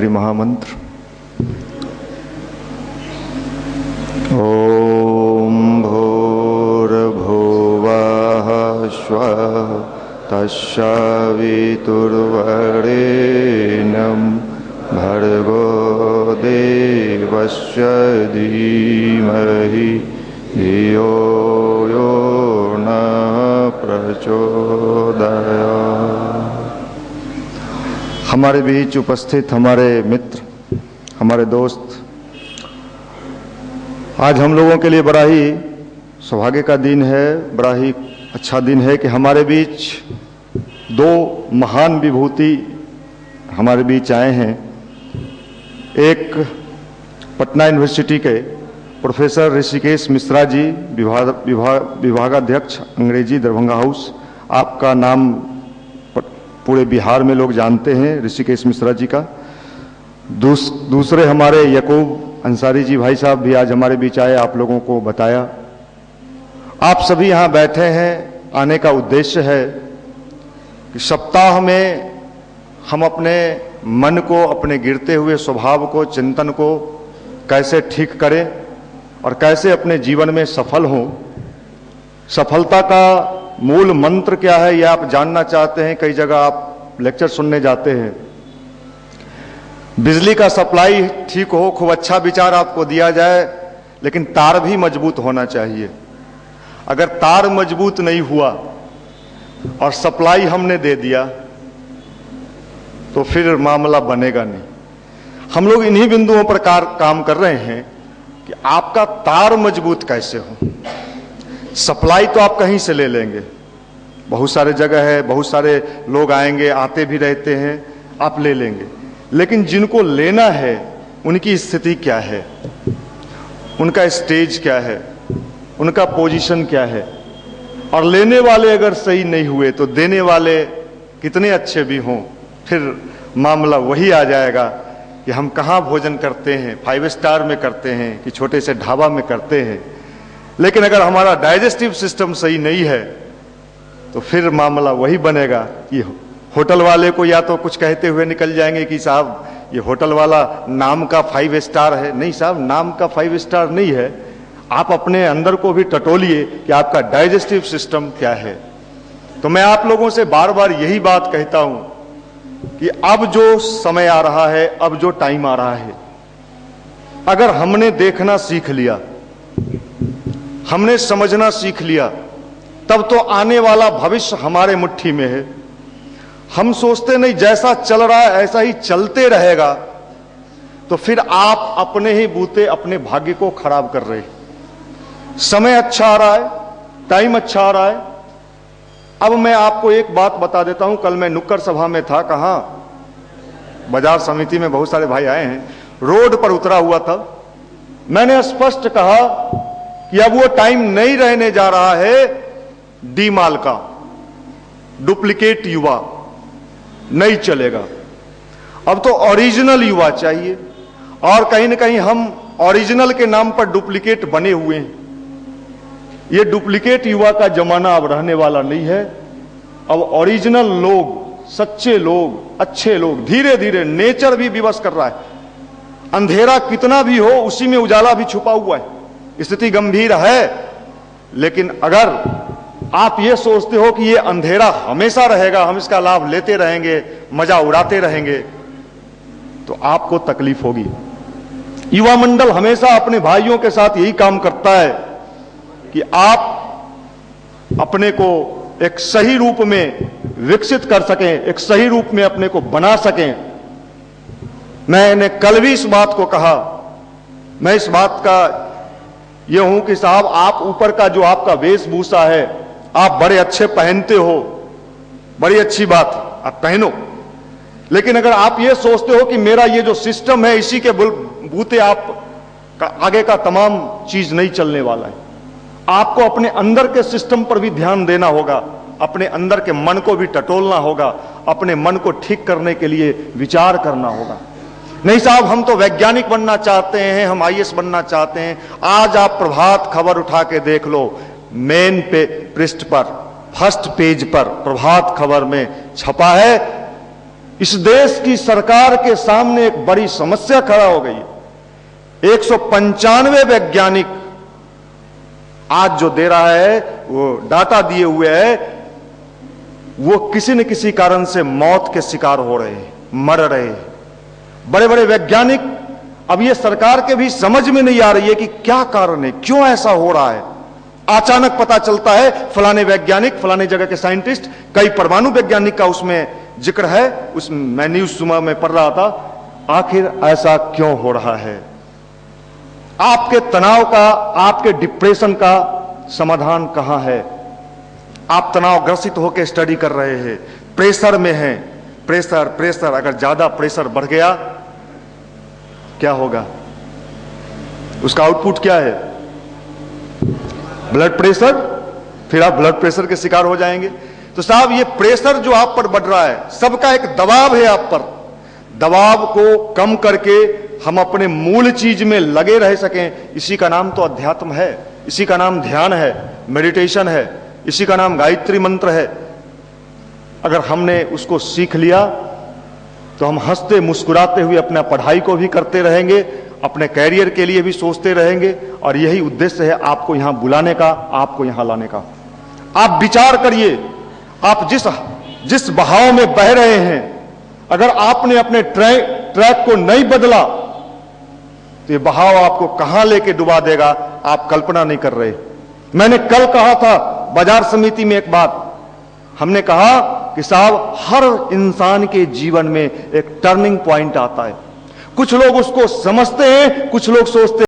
गायत्री महामंत्र। ओम भूर्भुवः स्वः तस्सवितुर्वरेण्यं भर्गो देवस्य धीमहि धियो यो न प्रचोदयात्। हमारे बीच उपस्थित हमारे मित्र, हमारे दोस्त, आज हम लोगों के लिए बड़ा ही सौभाग्य का दिन है, बड़ा ही अच्छा दिन है कि हमारे बीच दो महान विभूति हमारे बीच आए हैं। एक पटना यूनिवर्सिटी के प्रोफेसर ऋषिकेश मिश्रा जी, विभागाध्यक्ष अंग्रेजी दरभंगा हाउस। आपका नाम पूरे बिहार में लोग जानते हैं, ऋषिकेश मिश्रा जी का। दूसरे हमारे यकूब अंसारी जी भाई साहब भी आज हमारे बीच आए, आप लोगों को बताया। आप सभी यहाँ बैठे हैं, आने का उद्देश्य है कि सप्ताह में हम अपने मन को, अपने गिरते हुए स्वभाव को, चिंतन को कैसे ठीक करें और कैसे अपने जीवन में सफल हों। सफलता का मूल मंत्र क्या है, यह आप जानना चाहते हैं। कई जगह आप लेक्चर सुनने जाते हैं, बिजली का सप्लाई ठीक हो, खूब अच्छा विचार आपको दिया जाए, लेकिन तार भी मजबूत होना चाहिए। अगर तार मजबूत नहीं हुआ और सप्लाई हमने दे दिया तो फिर मामला बनेगा नहीं। हम लोग इन्हीं बिंदुओं पर काम कर रहे हैं कि आपका तार मजबूत कैसे हो। सप्लाई तो आप कहीं से ले लेंगे, बहुत सारे जगह है, बहुत सारे लोग आएंगे, आते भी रहते हैं, आप ले लेंगे, लेकिन जिनको लेना है उनकी स्थिति क्या है, उनका स्टेज क्या है, उनका पोजीशन क्या है। और लेने वाले अगर सही नहीं हुए तो देने वाले कितने अच्छे भी हों, फिर मामला वही आ जाएगा कि हम कहाँ भोजन करते हैं, 5 स्टार में करते हैं कि छोटे से ढाबा में करते हैं। लेकिन अगर हमारा डाइजेस्टिव सिस्टम सही नहीं है तो फिर मामला वही बनेगा कि होटल वाले को या तो कुछ कहते हुए निकल जाएंगे कि साहब ये होटल वाला नाम का 5 स्टार है। नहीं साहब, नाम का 5 स्टार नहीं है। आप अपने अंदर को भी टटोलिए कि आपका डाइजेस्टिव सिस्टम क्या है। तो मैं आप लोगों से बार बार यही बात कहता हूं कि अब जो समय आ रहा है, अब जो टाइम आ रहा है, अगर हमने देखना सीख लिया, हमने समझना सीख लिया, तब तो आने वाला भविष्य हमारे मुट्ठी में है। हम सोचते नहीं जैसा चल रहा है ऐसा ही चलते रहेगा, तो फिर आप अपने ही बूते अपने भाग्य को खराब कर रहे हैं। समय अच्छा आ रहा है, टाइम अच्छा आ रहा है। अब मैं आपको एक बात बता देता हूं। कल मैं नुक्कड़ सभा में था, कहां, बाजार समिति में बहुत सारे भाई आए हैं, रोड पर उतरा हुआ था। मैंने स्पष्ट कहा कि अब वो टाइम नहीं रहने जा रहा है डी माल का, डुप्लीकेट युवा नहीं चलेगा। अब तो ओरिजिनल युवा चाहिए, और कहीं ना कहीं हम ओरिजिनल के नाम पर डुप्लीकेट बने हुए हैं। ये डुप्लीकेट युवा का जमाना अब रहने वाला नहीं है। अब ओरिजिनल लोग, सच्चे लोग, अच्छे लोग, धीरे धीरे नेचर भी विवश कर रहा है। अंधेरा कितना भी हो उसी में उजाला भी छुपा हुआ है। स्थिति गंभीर है, लेकिन अगर आप ये सोचते हो कि ये अंधेरा हमेशा रहेगा, हम इसका लाभ लेते रहेंगे, मजा उड़ाते रहेंगे, तो आपको तकलीफ होगी। युवा मंडल हमेशा अपने भाइयों के साथ यही काम करता है कि आप अपने को एक सही रूप में विकसित कर सकें, एक सही रूप में अपने को बना सकें। मैंने कल भी इस बात को कहा, मैं इस बात का यह हूं कि साहब आप ऊपर का जो आपका वेशभूषा है, आप बड़े अच्छे पहनते हो, बड़ी अच्छी बात, आप पहनो। लेकिन अगर आप ये सोचते हो कि मेरा ये जो सिस्टम है इसी के बूते आप का आगे का तमाम चीज नहीं चलने वाला है। आपको अपने अंदर के सिस्टम पर भी ध्यान देना होगा, अपने अंदर के मन को भी टटोलना होगा, अपने मन को ठीक करने के लिए विचार करना होगा। नहीं साहब, हम तो वैज्ञानिक बनना चाहते हैं, हम आईएएस बनना चाहते हैं। आज आप प्रभात खबर उठा के देख लो, मेन पे पृष्ठ पर, फर्स्ट पेज पर प्रभात खबर में छपा है इस देश की सरकार के सामने एक बड़ी समस्या खड़ा हो गई है। 195 वैज्ञानिक आज जो दे रहा है, वो डाटा दिए हुए है, वो किसी न किसी कारण से मौत के शिकार हो रहे हैं, मर रहे हैं। बड़े बड़े वैज्ञानिक, अब ये सरकार के भी समझ में नहीं आ रही है कि क्या कारण है, क्यों ऐसा हो रहा है। अचानक पता चलता है फलाने वैज्ञानिक, फलाने जगह के साइंटिस्ट, कई परमाणु वैज्ञानिक का उसमें जिक्र है, मैं न्यूज सुबह में पढ़ रहा था। आखिर ऐसा क्यों हो रहा है? आपके तनाव का, आपके डिप्रेशन का समाधान कहां है? आप तनावग्रसित होकर स्टडी कर रहे हैं, प्रेशर में हैं, प्रेशर अगर ज्यादा प्रेशर बढ़ गया क्या होगा? उसका आउटपुट क्या है? Blood pressure. फिर आप ब्लड प्रेशर के शिकार हो जाएंगे। तो साहब, ये प्रेशर जो आप पर बढ़ रहा है, सबका एक दबाव है आप पर। दबाव को कम करके हम अपने मूल चीज में लगे रह सकें, इसी का नाम तो अध्यात्म है, इसी का नाम ध्यान है, मेडिटेशन है, इसी का नाम गायत्री मंत्र है। अगर हमने उसको सीख लिया तो हम हंसते मुस्कुराते हुए अपना पढ़ाई को भी करते रहेंगे, अपने कैरियर के लिए भी सोचते रहेंगे। और यही उद्देश्य है आपको यहां बुलाने का, आपको यहां लाने का। आप विचार करिए, आप जिस बहाव में बह रहे हैं, अगर आपने अपने ट्रैक को नहीं बदला तो ये बहाव आपको कहां लेके डुबा देगा, आप कल्पना नहीं कर रहे। मैंने कल कहा था बाजार समिति में एक बात, हमने कहा कि साहब, हर इंसान के जीवन में एक टर्निंग पॉइंट आता है। कुछ लोग उसको समझते हैं, कुछ लोग सोचते हैं